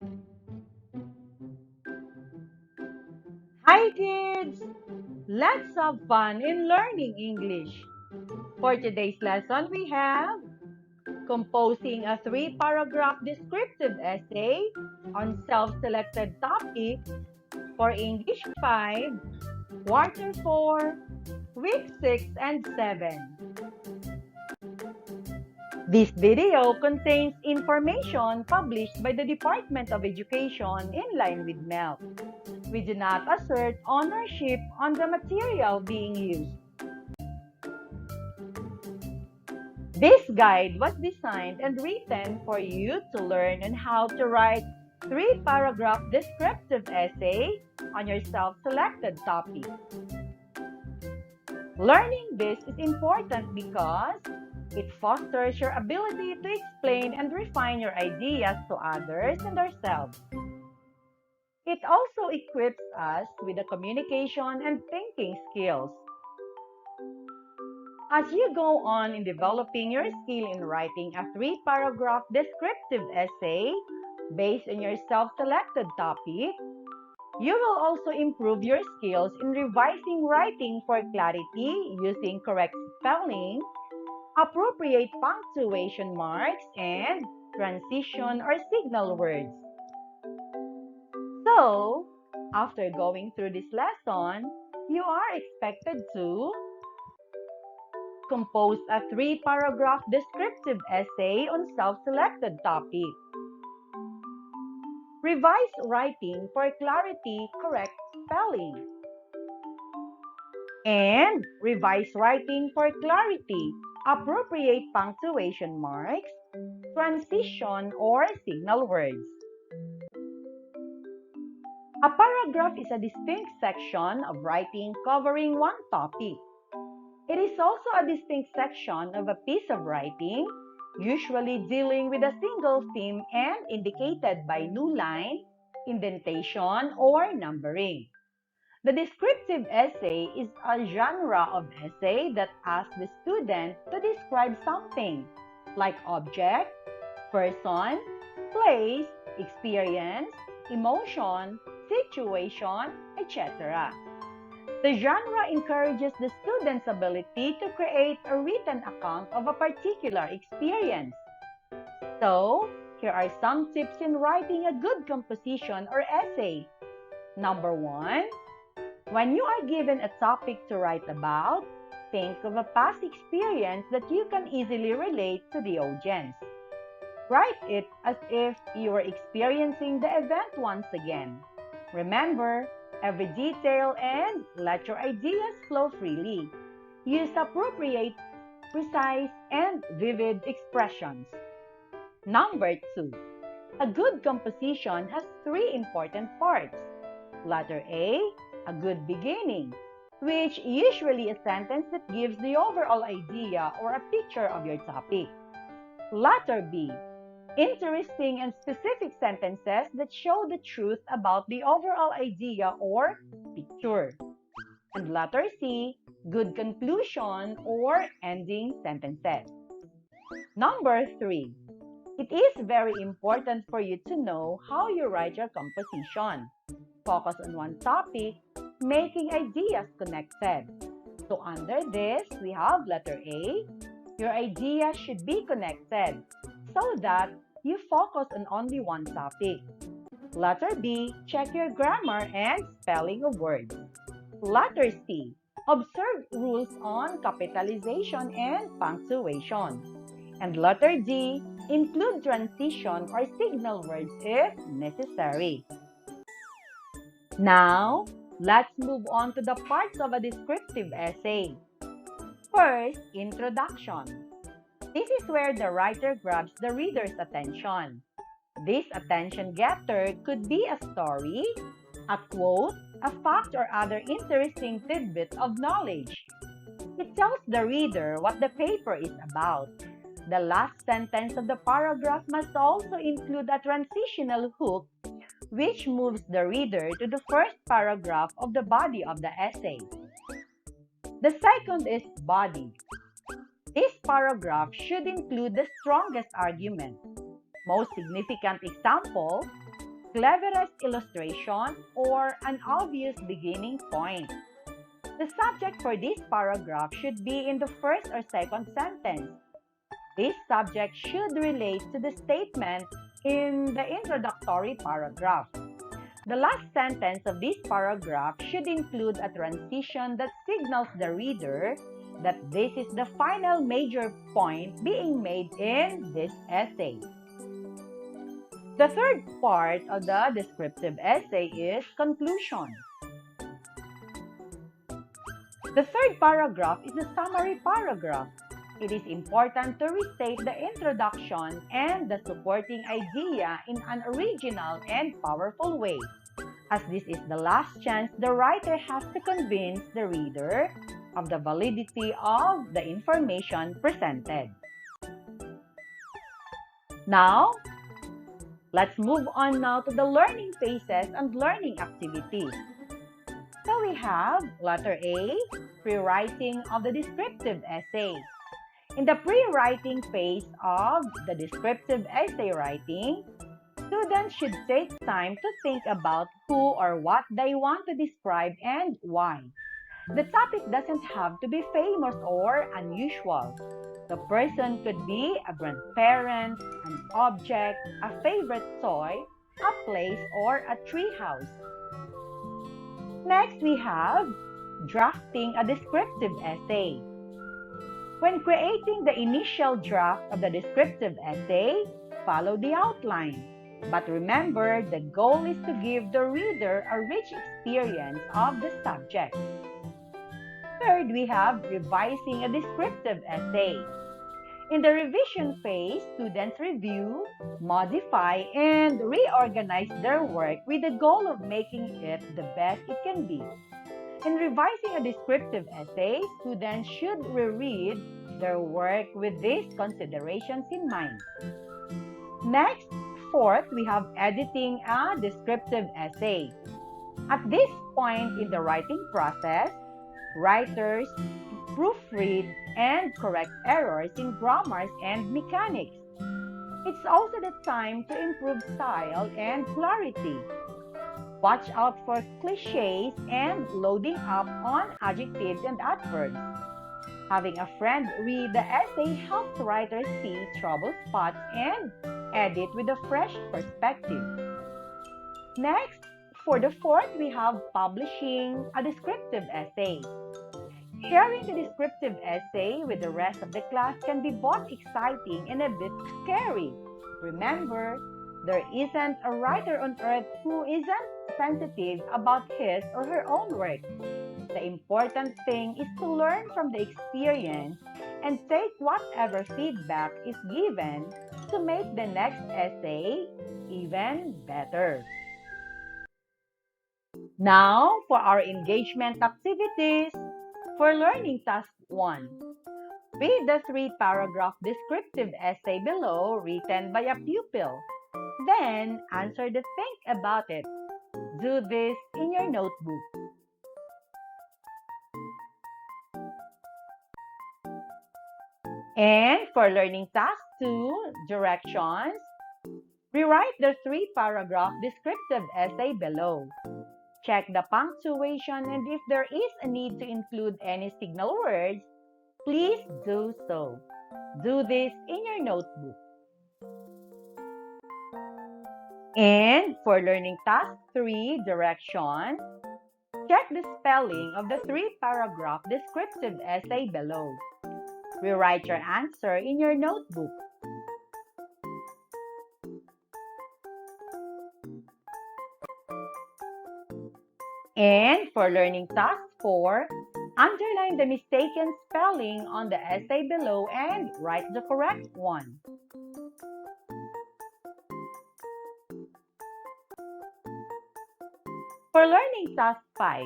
Hi kids! Let's have fun in learning English. For today's lesson, we have composing a three-paragraph descriptive essay on self-selected topics for English 5, Quarter 4, Week 6 and 7. This video contains information published by the Department of Education in line with MELT. We do not assert ownership on the material being used. This guide was designed and written for you to learn on how to write three-paragraph descriptive essay on your self-selected topic. Learning this is important because it fosters your ability to explain and refine your ideas to others and ourselves. It also equips us with the communication and thinking skills. As you go on in developing your skill in writing a three-paragraph descriptive essay based on your self-selected topic, you will also improve your skills in revising writing for clarity using correct spelling, appropriate punctuation marks, and transition or signal words. So, after going through this lesson, you are expected to compose a three-paragraph descriptive essay on self-selected topic. Revise writing for clarity, correct spelling. And revise writing for clarity, appropriate punctuation marks, transition or signal words. A paragraph is a distinct section of writing covering one topic. It is also a distinct section of a piece of writing, usually dealing with a single theme and indicated by new line, indentation, or numbering. The descriptive essay is a genre of essay that asks the student to describe something, like object, person, place, experience, emotion, situation, etc. The genre encourages the student's ability to create a written account of a particular experience. So, here are some tips in writing a good composition or essay. Number 1, when you are given a topic to write about, think of a past experience that you can easily relate to the audience. Write it as if you were experiencing the event once again. Remember, every detail and let your ideas flow freely. Use appropriate, precise, and vivid expressions. Number 2. A good composition has three important parts. Letter A good beginning, which usually a sentence that gives the overall idea or a picture of your topic. Letter B, interesting and specific sentences that show the truth about the overall idea or picture. And letter C, good conclusion or ending sentences. Number 3, it is very important for you to know how you write your composition. Focus on one topic, making ideas connected. So under this, we have letter A. Your idea should be connected so that you focus on only one topic. Letter B, check your grammar and spelling of words. Letter C, observe rules on capitalization and punctuation. And letter D, include transition or signal words if necessary. Now, let's move on to the parts of a descriptive essay. First, introduction. This is where the writer grabs the reader's attention. This attention getter could be a story, a quote, a fact, or other interesting tidbit of knowledge. It tells the reader what the paper is about. The last sentence of the paragraph must also include a transitional hook which moves the reader to the first paragraph of the body of the essay. The second is body. This paragraph should include the strongest argument. Most significant example, cleverest illustration, or an obvious beginning point. The subject for this paragraph should be in the first or second sentence. This subject should relate to the statement in the introductory paragraph. The last sentence of this paragraph should include a transition that signals the reader that this is the final major point being made in this essay. The third part of the descriptive essay is conclusion. The third paragraph is a summary paragraph. It is important to restate the introduction and the supporting idea in an original and powerful way, as this is the last chance the writer has to convince the reader of the validity of the information presented. Now, let's move on now to the learning phases and learning activities. So we have letter A, pre-writing of the descriptive essay. In the pre-writing phase of the descriptive essay writing, students should take time to think about who or what they want to describe and why. The topic doesn't have to be famous or unusual. The person could be a grandparent, an object, a favorite toy, a place, or a treehouse. Next, we have drafting a descriptive essay. When creating the initial draft of the descriptive essay, follow the outline. But remember, the goal is to give the reader a rich experience of the subject. Third, we have revising a descriptive essay. In the revision phase, students review, modify, and reorganize their work with the goal of making it the best it can be. In revising a descriptive essay, students should reread their work with these considerations in mind. Next, fourth, we have editing a descriptive essay. At this point in the writing process, writers proofread and correct errors in grammars and mechanics. It's also the time to improve style and clarity. Watch out for cliches and loading up on adjectives and adverbs. Having a friend read the essay helps writers see trouble spots and edit with a fresh perspective. Next, for the fourth, we have publishing a descriptive essay. Sharing the descriptive essay with the rest of the class can be both exciting and a bit scary. Remember, there isn't a writer on earth who isn't sensitive about his or her own work. The important thing is to learn from the experience and take whatever feedback is given to make the next essay even better. Now, for our engagement activities. For learning task 1, read the 3-paragraph descriptive essay below written by a pupil. Then, answer the think about it. Do this in your notebook. And for learning task 2, directions, rewrite the 3-paragraph descriptive essay below. Check the punctuation, and if there is a need to include any signal words, please do so. Do this in your notebook. And for learning task 3, direction, check the spelling of the 3-paragraph descriptive essay below. Rewrite your answer in your notebook. And for learning task 4, underline the mistaken spelling on the essay below and write the correct one. For learning task 5,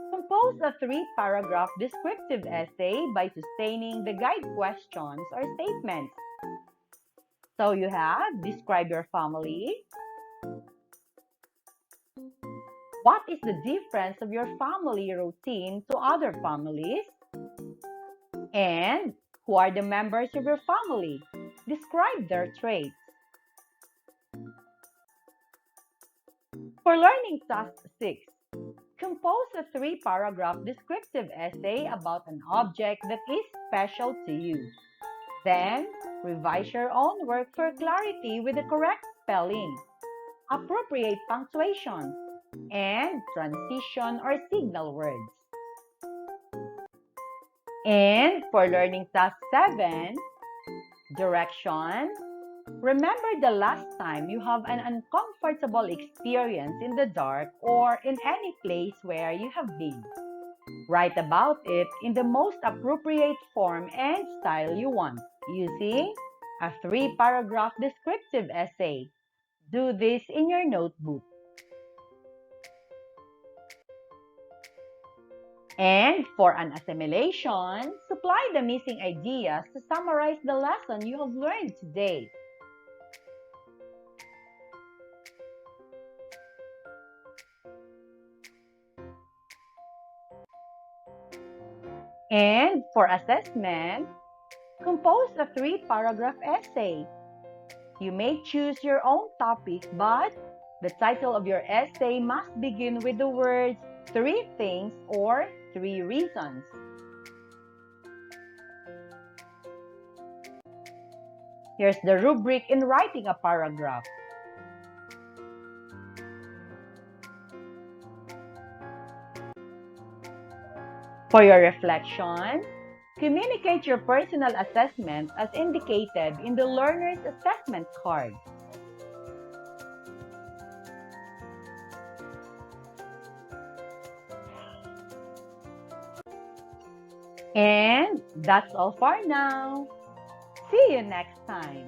compose a 3-paragraph descriptive essay by sustaining the guide questions or statements. So you have, describe your family. What is the difference of your family routine to other families? And who are the members of your family? Describe their traits. For learning task 6, compose a 3-paragraph descriptive essay about an object that is special to you. Then, revise your own work for clarity with the correct spelling, appropriate punctuation, and transition or signal words. And for learning task 7, direction, remember the last time you have an uncomfortable experience in the dark or in any place where you have been. Write about it in the most appropriate form and style you want, using a 3-paragraph descriptive essay. Do this in your notebook. And for an assimilation, supply the missing ideas to summarize the lesson you have learned today. And for assessment, compose a 3-paragraph essay. You may choose your own topic, but the title of your essay must begin with the words 3 things or 3 reasons. Here's the rubric in writing a paragraph. For your reflection, communicate your personal assessment as indicated in the learner's assessment card. And that's all for now. See you next time.